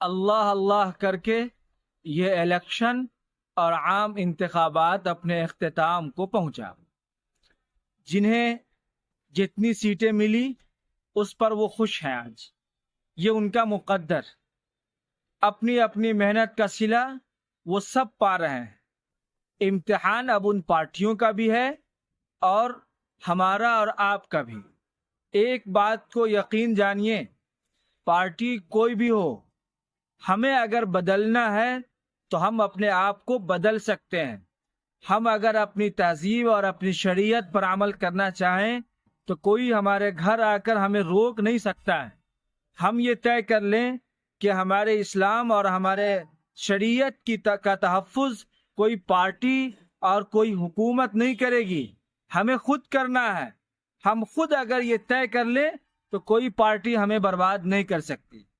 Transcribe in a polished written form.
अल्लाह अल्लाह करके ये इलेक्शन और आम इंतखाबात अपने अख्ताम को पहुंचा। जिन्हें जितनी सीटें मिली उस पर वो खुश हैं। आज ये उनका मुकद्दर, अपनी अपनी मेहनत का सिला वो सब पा रहे हैं। इम्तिहान अब उन पार्टियों का भी है और हमारा और आपका भी। एक बात को यकीन जानिए, पार्टी कोई भी हो, हमें अगर बदलना है तो हम अपने आप को बदल सकते हैं। हम अगर अपनी तहजीब और अपनी शरीयत पर अमल करना चाहें तो कोई हमारे घर आकर हमें रोक नहीं सकता है। हम ये तय कर लें कि हमारे इस्लाम और हमारे शरीयत का तहफ़्फ़ुज़ कोई पार्टी और कोई हुकूमत नहीं करेगी, हमें खुद करना है। हम खुद अगर ये तय कर लें तो कोई पार्टी हमें बर्बाद नहीं कर सकती।